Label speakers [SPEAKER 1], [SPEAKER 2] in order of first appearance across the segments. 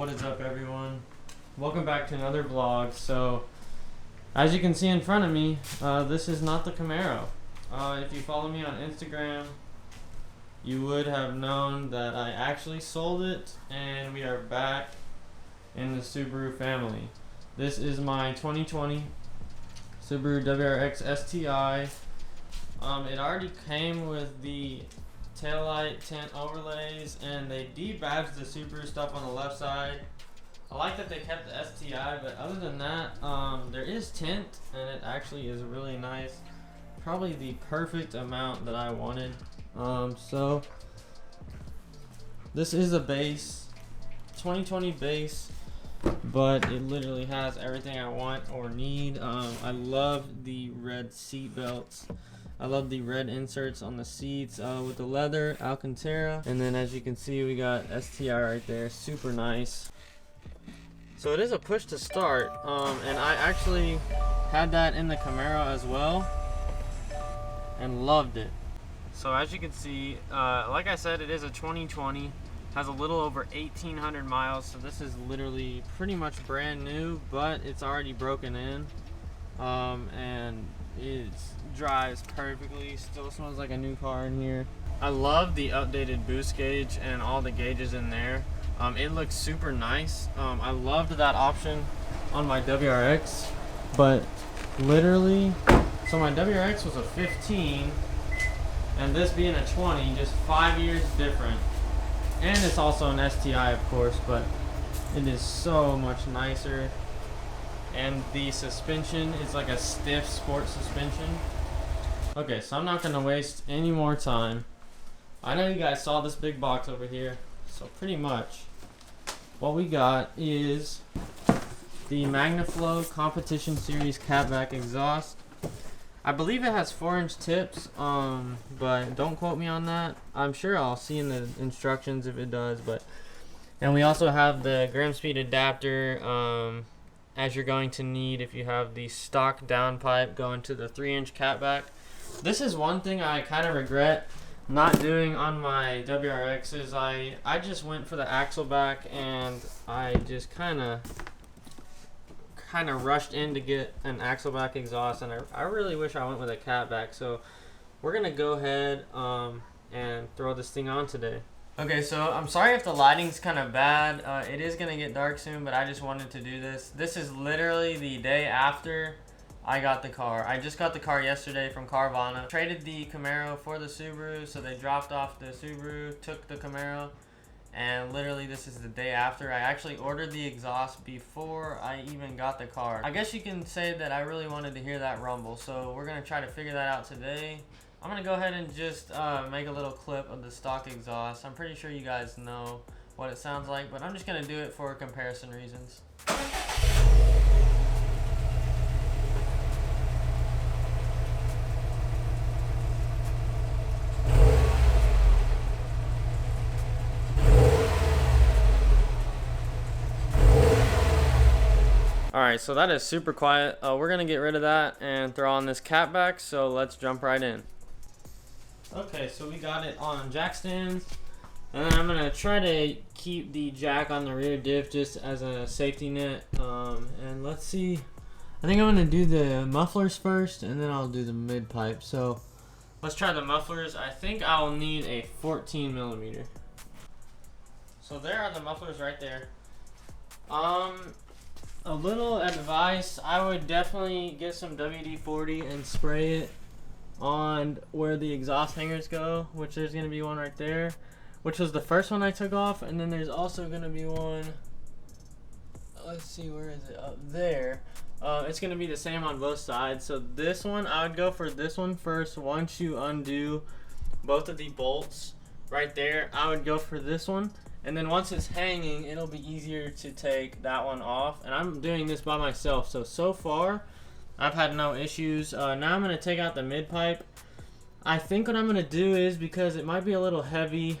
[SPEAKER 1] What is up, everyone? Welcome back to another vlog. So as you can see in front of me, this is not the Camaro. If you follow me on Instagram, you would have known that I actually sold it and we are back in the Subaru family. This is my 2020 Subaru Wrx Sti. It already came with the taillight tint overlays, and they debadged the Subaru stuff on the left side. I like that they kept the STI, but other than that, there is tint, and it actually is really nice. Probably the perfect amount that I wanted. So this is a base, 2020 base, but it literally has everything I want or need. I love the red seat belts. I love the red inserts on the seats with the leather Alcantara, and then as you can see, we got STI right there. Super nice. So it is a push to start, and I actually had that in the Camaro as well and loved it. So as you can see, like I said, it is a 2020, has a little over 1,800 miles, so this is literally pretty much brand new, but it's already broken in, and it drives perfectly. Still smells like a new car in here. I love the updated boost gauge and all the gauges in there. It looks super nice. I loved that option on my WRX, but literally, so my WRX was a 15, and this being a 20, just 5 years different. And it's also an STI, of course, but it is so much nicer. And the suspension is like a stiff sport suspension. Okay, so I'm not gonna waste any more time. I know you guys saw this big box over here, so pretty much what we got is the Magnaflow Competition Series Catback exhaust. I believe it has 4-inch tips, but don't quote me on that. I'm sure I'll see in the instructions if it does. And we also have the gram speed adapter, as you're going to need if you have the stock downpipe going to the 3-inch Catback. This is one thing I kind of regret not doing on my WRXs. I just went for the axle back, and I just kind of rushed in to get an axle back exhaust, and I really wish I went with a Catback. So we're gonna go ahead and throw this thing on today. Okay, so I'm sorry if the lighting's kind of bad. It is gonna get dark soon, but I just wanted to do this. This is literally the day after I got the car. I just got the car yesterday from Carvana. Traded the Camaro for the Subaru, so they dropped off the Subaru, took the Camaro, and literally this is the day after. I actually ordered the exhaust before I even got the car. I guess you can say that I really wanted to hear that rumble, so we're gonna try to figure that out today. I'm gonna go ahead and just make a little clip of the stock exhaust. I'm pretty sure you guys know what it sounds like, but I'm just gonna do it for comparison reasons. Alright, so that is super quiet. We're gonna get rid of that and throw on this Catback, so let's jump right in. Okay, so we got it on jack stands, and then I'm gonna try to keep the jack on the rear diff just as a safety net. And let's see, I think I'm gonna do the mufflers first, and then I'll do the mid pipe. So let's try the mufflers. I think I'll need a 14 millimeter. So there are the mufflers right there. A little advice, I would definitely get some WD-40 and spray it on where the exhaust hangers go, which there's going to be one right there, which was the first one I took off, and then there's also going to be one, let's see, where is it, up there. It's going to be the same on both sides. So this one, I would go for this one first. Once you undo both of the bolts right there, I would go for this one. And then once it's hanging, it'll be easier to take that one off. And I'm doing this by myself. So far, I've had no issues. Now I'm going to take out the mid pipe. I think what I'm going to do is, because it might be a little heavy,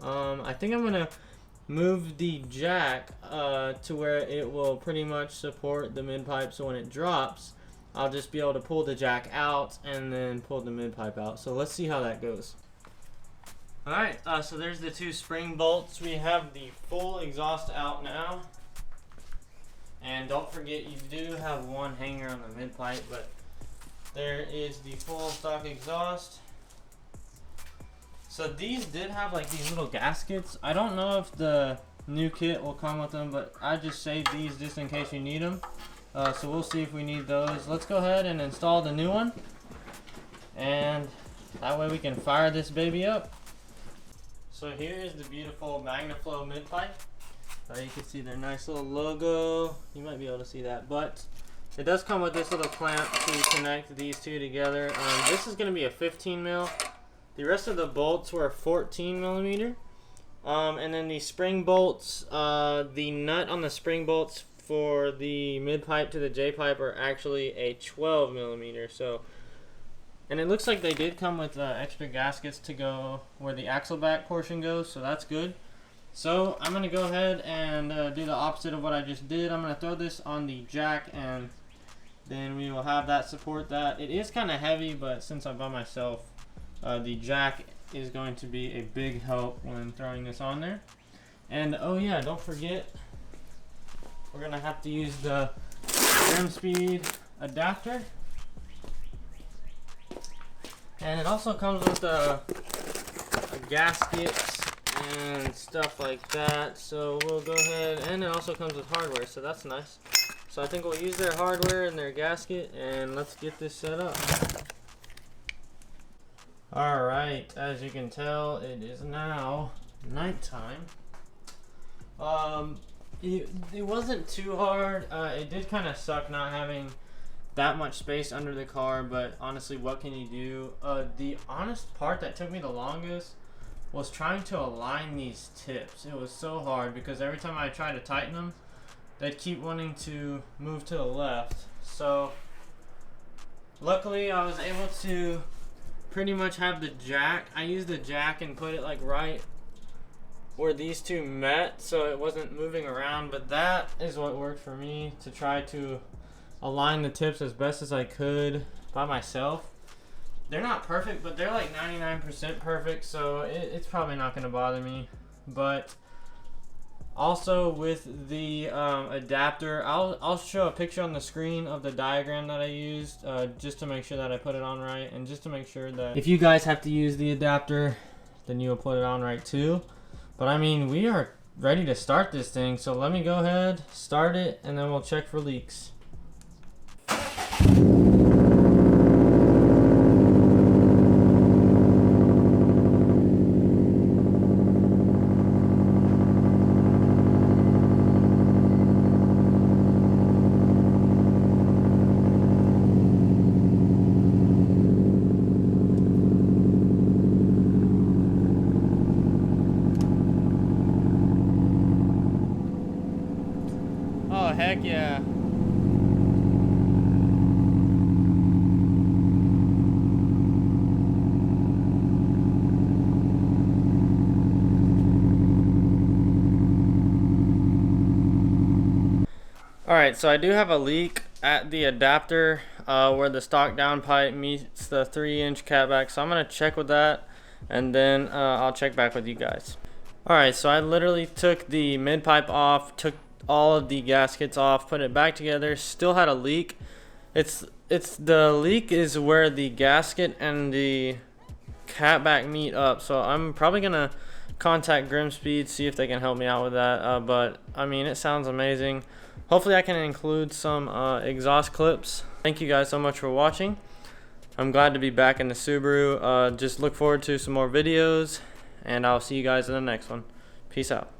[SPEAKER 1] I think I'm going to move the jack to where it will pretty much support the mid pipe. So when it drops, I'll just be able to pull the jack out and then pull the mid pipe out. So let's see how that goes. Alright, so there's the two spring bolts. We have the full exhaust out now. And don't forget, you do have one hanger on the mid pipe, but there is the full stock exhaust. So these did have like these little gaskets. I don't know if the new kit will come with them, but I just saved these just in case you need them. So we'll see if we need those. Let's go ahead and install the new one. And that way we can fire this baby up. So here is the beautiful Magnaflow mid pipe. You can see their nice little logo. You might be able to see that, but it does come with this little clamp to connect these two together. This is going to be a 15 mil. The rest of the bolts were 14 millimeter. And then the spring bolts, the nut on the spring bolts for the mid pipe to the J pipe are actually a 12 millimeter. So, and it looks like they did come with extra gaskets to go where the axle back portion goes, so that's good. So I'm gonna go ahead and do the opposite of what I just did. I'm gonna throw this on the jack, and then we will have that support that. It is kind of heavy, but since I'm by myself, the jack is going to be a big help when throwing this on there. And oh yeah, don't forget, we're gonna have to use the rim speed adapter. And it also comes with a gaskets and stuff like that. So we'll go ahead, and it also comes with hardware, so that's nice. So I think we'll use their hardware and their gasket, and let's get this set up. Alright, as you can tell, it is now nighttime. It wasn't too hard. It did kind of suck not having that much space under the car, but honestly, what can you do? The honest part that took me the longest was trying to align these tips. It was so hard because every time I tried to tighten them, they'd keep wanting to move to the left. So luckily I was able to pretty much have the jack. I used the jack and put it like right where these two met, so it wasn't moving around, but that is what worked for me to try to align the tips as best as I could by myself. They're not perfect, but they're like 99% perfect, so it's probably not going to bother me. But also with the adapter, I'll show a picture on the screen of the diagram that I used, just to make sure that I put it on right, and just to make sure that if you guys have to use the adapter, then you'll put it on right too. But I mean, we are ready to start this thing, so let me go ahead, start it, and then we'll check for leaks. Oh, heck yeah. Alright, so I do have a leak at the adapter where the stock downpipe meets the 3-inch catback, so I'm going to check with that, and then I'll check back with you guys. Alright, so I literally took the mid pipe off, took all of the gaskets off, put it back together, still had a leak. It's the leak is where the gasket and the catback meet up, so I'm probably gonna contact Grimspeed, see if they can help me out with that. But I mean, it sounds amazing. Hopefully I can include some exhaust clips. Thank you guys so much for watching. I'm glad to be back in the Subaru. Just look forward to some more videos, and I'll see you guys in the next one. Peace out.